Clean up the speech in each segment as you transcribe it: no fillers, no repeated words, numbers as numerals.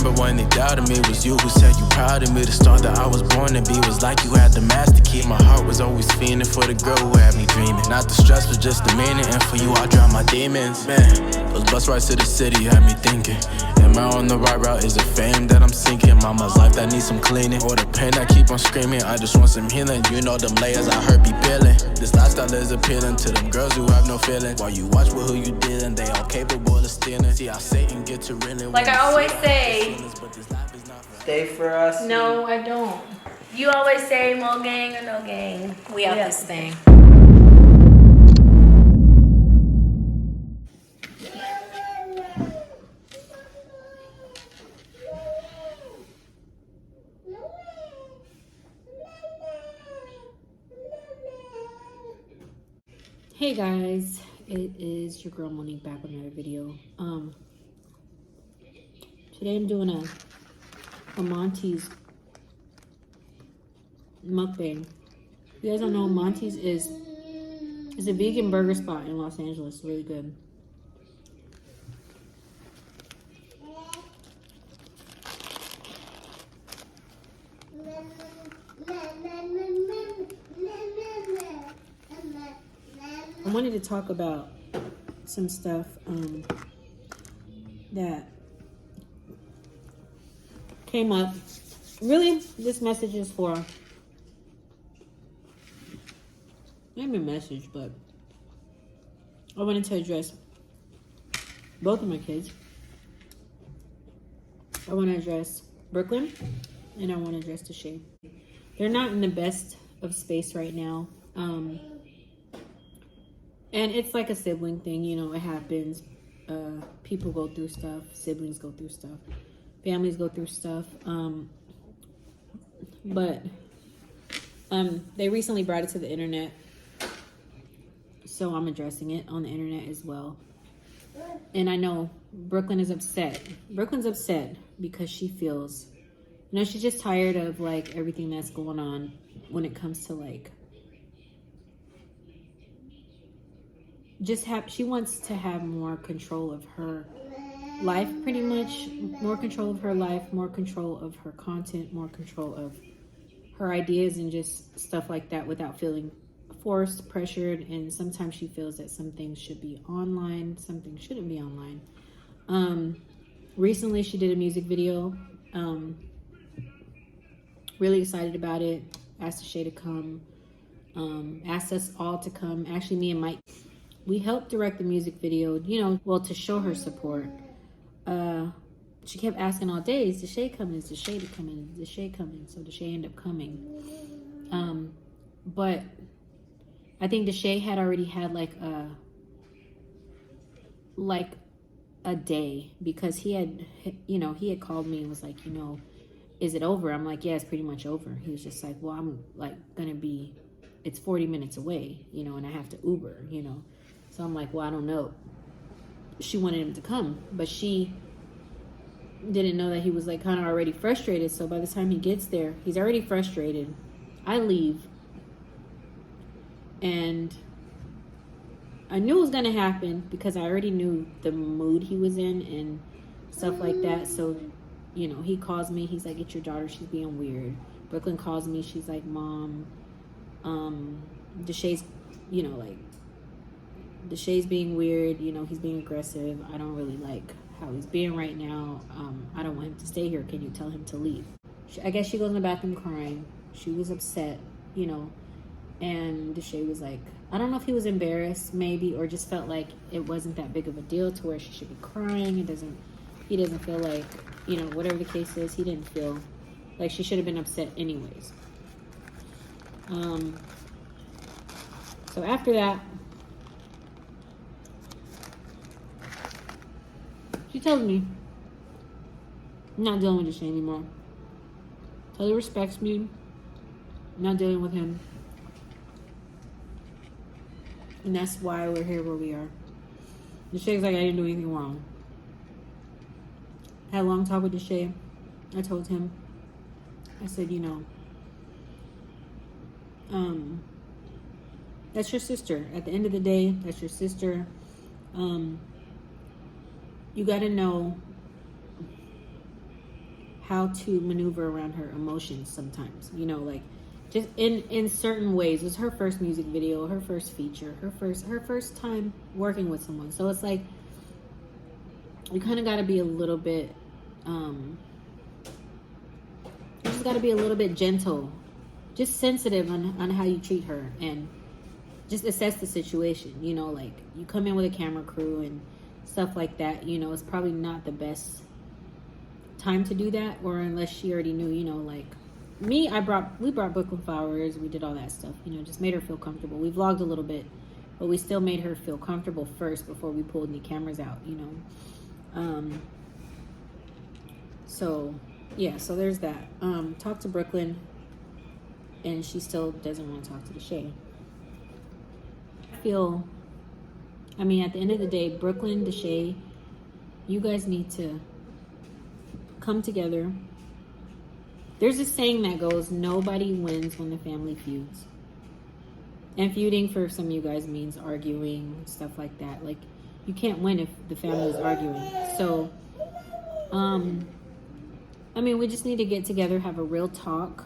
remember when they doubted me. It was you who said you proud of me. The star that I was born to be was like you had the master key. My heart was always fiending for the girl who had me dreaming. Not the stress, was just the meaning. And for you, I drown my demons. Man, those bus rides to the city had me thinking, am I on the right route? Is it fame that I'm sinking? Mama's life that needs some cleaning, or the pain that keep on screaming? I just want some healing. You know them layers I heard be peeling. This lifestyle is appealing to them girls who have no feeling. While you watch with who you dealing, they all capable of stealing. See how Satan get to reeling. Like I always say, stay for us. no, I don't. You always say more gang or no gang. We out this thing. Hey guys, it is your girl Monique back with another video. Today I'm doing a Monty's mukbang. If you guys don't know, Monty's is a vegan burger spot in Los Angeles. Really good. I wanted to talk about some stuff that came up. Really, this message is for, maybe a message, but I wanted to address both of my kids. I want to address Brooklyn and I want to address Deshae. They're not in the best of space right now. And it's like a sibling thing, you know, it happens. People go through stuff, siblings go through stuff, families go through stuff. But they recently brought it to the internet, so I'm addressing it on the internet as well. And I know Brooklyn is upset. Brooklyn's upset because she feels, you know, she's just tired of like everything that's going on when it comes to like, she wants to have more control of her life, pretty much. More control of her life, more control of her content, more control of her ideas and just stuff like that without feeling forced, pressured. And sometimes she feels that some things should be online, some things shouldn't be online. Recently she did a music video. Really excited about it. Asked Deshae to come. Asked us all to come. Actually, me and Mike, we helped direct the music video, you know, well, to show her support. She kept asking all day, is Deshae coming? Is Deshae coming? Is Deshae coming? So Deshae ended up coming. But I think Deshae had already had like a day, because he had, you know, he had called me and was like, you know, is it over? I'm like, yeah, it's pretty much over. He was just like, well, I'm like gonna be, it's 40 minutes away, you know, and I have to Uber, you know. So I'm like, well, I don't know. She wanted him to come, but she didn't know that he was like kind of already frustrated. So by the time he gets there, he's already frustrated. I leave. And I knew it was going to happen because I already knew the mood he was in and stuff like that. So, you know, he calls me. He's like, it's your daughter. She's being weird. Brooklyn calls me. She's like, Mom, Deshae's, you know, like, Deshae's being weird, you know, he's being aggressive. I don't really like how he's being right now. I don't want him to stay here. Can you tell him to leave? I guess she goes in the bathroom crying. She was upset, you know, and Deshae was like, I don't know if he was embarrassed maybe, or just felt like it wasn't that big of a deal to where she should be crying. He doesn't feel like, you know, whatever the case is, he didn't feel like she should have been upset anyways. So after that, she tells me, I'm not dealing with Deshae anymore. Totally respects me. I'm not dealing with him. And that's why we're here where we are. Deshae's like, I didn't do anything wrong. Had a long talk with Deshae. I told him, I said, you know, that's your sister. At the end of the day, that's your sister. You got to know how to maneuver around her emotions sometimes, you know, like just in certain ways. It was her first music video, her first feature, her first time working with someone. So it's like you kind of got to be a little bit you just got to be a little bit gentle, just sensitive on how you treat her, and just assess the situation. You know, like you come in with a camera crew and stuff like that, you know, it's probably not the best time to do that, or unless she already knew, you know, like me, we brought Brooklyn flowers, we did all that stuff, you know, just made her feel comfortable. We vlogged a little bit, but we still made her feel comfortable first before we pulled any cameras out, you know. So yeah, so there's that. Talk to Brooklyn, and she still doesn't want to talk to Deshae. I mean, at the end of the day, Brooklyn, Deshae, you guys need to come together. There's a saying that goes, nobody wins when the family feuds. And feuding for some of you guys means arguing, stuff like that. Like, you can't win if the family is arguing. So, I mean, we just need to get together, have a real talk.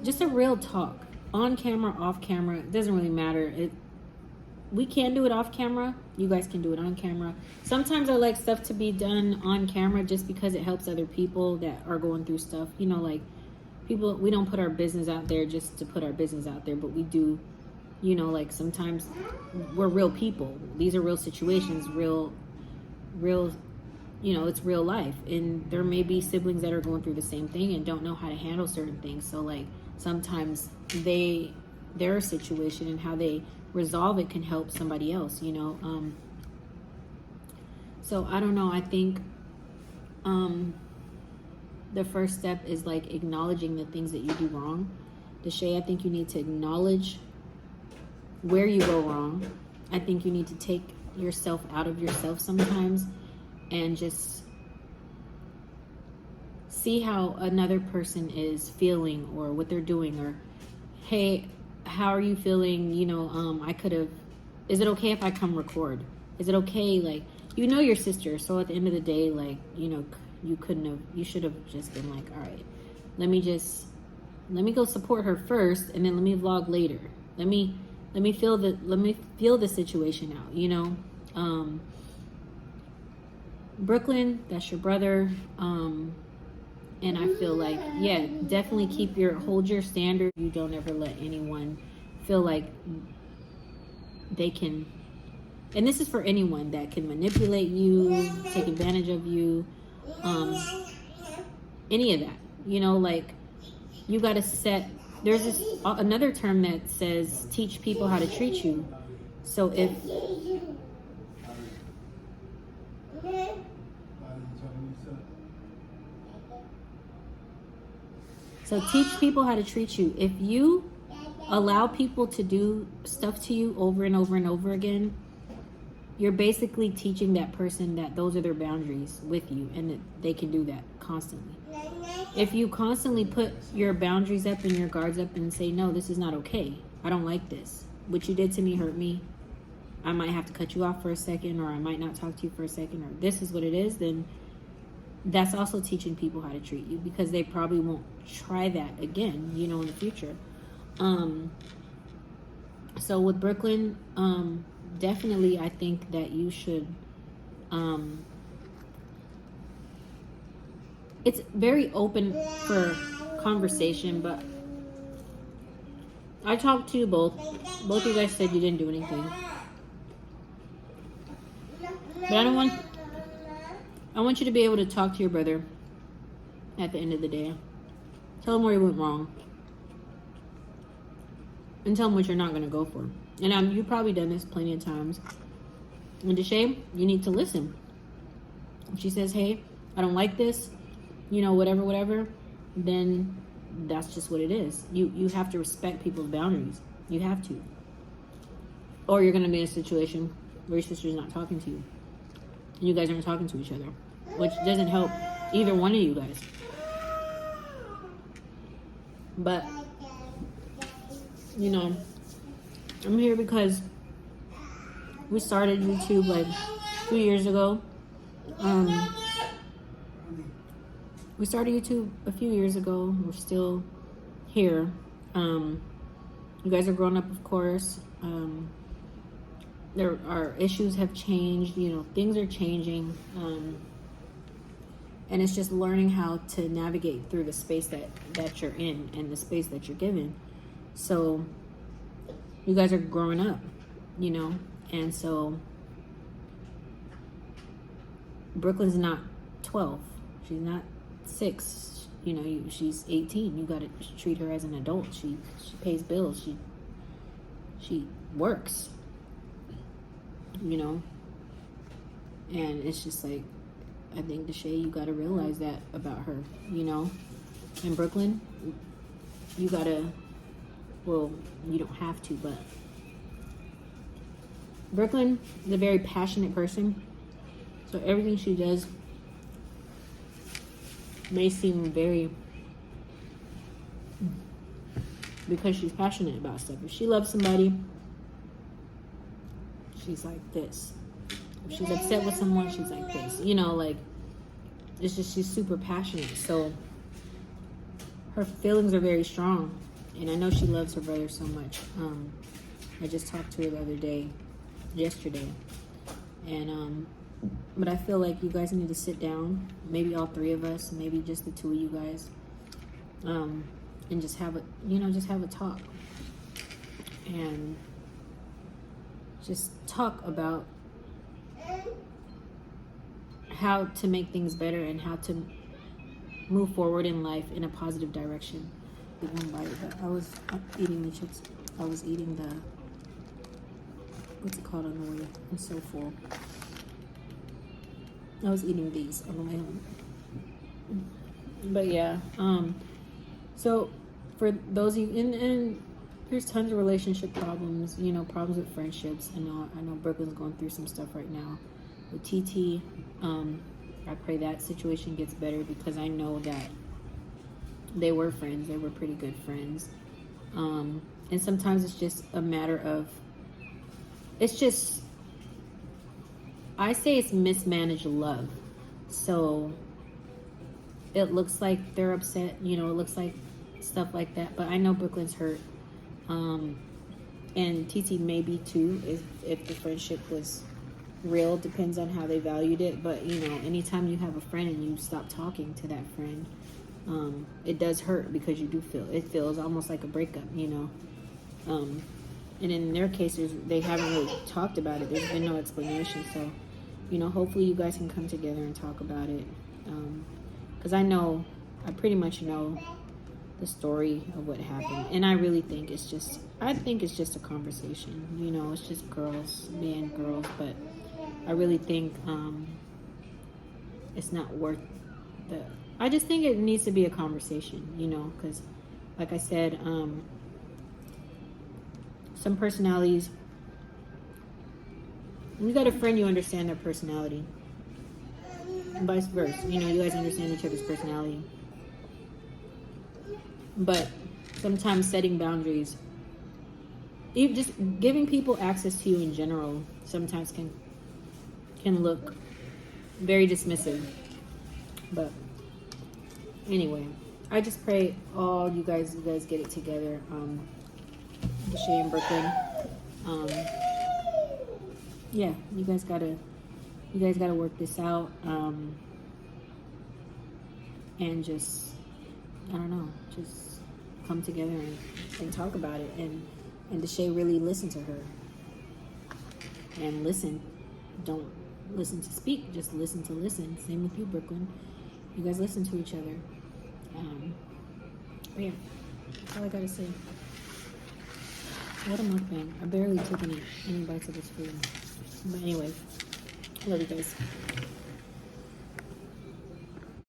Just a real talk. On camera, off camera, it doesn't really matter. We can do it off camera. You guys can do it on camera. Sometimes I like stuff to be done on camera just because it helps other people that are going through stuff. You know, like people, we don't put our business out there just to put our business out there, but we do, you know, like sometimes we're real people. These are real situations, real, you know, it's real life. And there may be siblings that are going through the same thing and don't know how to handle certain things. So like sometimes their situation and how they resolve it can help somebody else, you know. So I don't know, I think the first step is like acknowledging the things that you do wrong. Deshae, I think you need to acknowledge where you go wrong. I think you need to take yourself out of yourself sometimes and just see how another person is feeling or what they're doing, or hey, how are you feeling? You know, is it okay if I come record? Is it okay? Like, you know your sister, so at the end of the day, like, you know, you should have just been like, all right, let me go support her first, and then let me vlog later. Let me feel the situation out, you know. Brooklyn, that's your brother. And I feel like, yeah, definitely hold your standard. You don't ever let anyone feel like they can, and this is for anyone that can manipulate you, take advantage of you, any of that, you know, like you got to there's another term that says teach people how to treat you. So teach people how to treat you. If you allow people to do stuff to you over and over and over again, you're basically teaching that person that those are their boundaries with you and that they can do that constantly. If you constantly put your boundaries up and your guards up and say, no, this is not okay. I don't like this. What you did to me hurt me. I might have to cut you off for a second, or I might not talk to you for a second, or this is what it is, then that's also teaching people how to treat you, because they probably won't try that again, you know, in the future. So with Brooklyn, definitely I think that you should, it's very open for conversation, but I talked to you both of you guys said you didn't do anything, but I want you to be able to talk to your brother at the end of the day. Tell him where he went wrong. And tell him what you're not going to go for. And you've probably done this plenty of times. And Deshae, you need to listen. If she says, hey, I don't like this, you know, whatever, then that's just what it is. You have to respect people's boundaries. You have to. Or you're going to be in a situation where your sister's not talking to you. And you guys aren't talking to each other, which doesn't help either one of you guys. But, you know, I'm here because we started YouTube like 2 years ago. we started YouTube a few years ago. We're still here. You guys are grown up, of course. There are issues have changed. You know, things are changing. And it's just learning how to navigate through the space that you're in and the space that you're given. So you guys are growing up, you know, and so Brooklyn's not 12. She's not 6. You know, she's 18. You got to treat her as an adult. She pays bills. She works, you know, and it's just like, I think, Deshae, you got to realize that about her, you know. In Brooklyn, you got to, well, you don't have to, but Brooklyn is a very passionate person. So everything she does may seem very, because she's passionate about stuff. If she loves somebody, she's like this. If she's upset with someone, she's like this. You know, like, it's just, she's super passionate. So her feelings are very strong. And I know she loves her brother so much. I just talked to her the other day, yesterday. And, but I feel like you guys need to sit down. Maybe all 3 of us, maybe just the 2 of you guys. And just have a, you know, just have a talk. And just talk about how to make things better and how to move forward in life in a positive direction. I was eating the chips. I was eating the, what's it called on the way? I'm so full. I was eating these on the way home. But yeah, so for those of you, and there's tons of relationship problems, you know, problems with friendships. I know Brooklyn's going through some stuff right now with TT. I pray that situation gets better, because I know that they were friends. They were pretty good friends. And sometimes it's just a matter of, it's just, I say it's mismanaged love. So it looks like they're upset, you know, it looks like stuff like that. But I know Brooklyn's hurt. And TT maybe too, if the friendship was real. Depends on how they valued it. But, you know, anytime you have a friend and you stop talking to that friend, it does hurt, because you do feel, it feels almost like a breakup, you know. And in their cases, they haven't really talked about it. There's been no explanation. So, you know, hopefully you guys can come together and talk about it. Because I pretty much know the story of what happened. And I really think it's just a conversation. You know, it's just girls being girls. But I really think it's not worth the... I just think it needs to be a conversation, you know, because like I said, some personalities, when you got a friend, you understand their personality. And vice versa. You know, you guys understand each other's personality. But sometimes setting boundaries, even just giving people access to you in general, sometimes can look very dismissive. But anyway, I just pray all you guys get it together. Deshae and Brooklyn. Yeah, you guys gotta work this out. And just, I don't know, just come together and talk about it. And Deshae really listen to her. And listen. Don't listen to speak, just listen to listen. Same with you, Brooklyn. You guys listen to each other. But yeah, that's all I gotta say. What a mukbang. I barely took any bites of this food. But anyway, love you guys.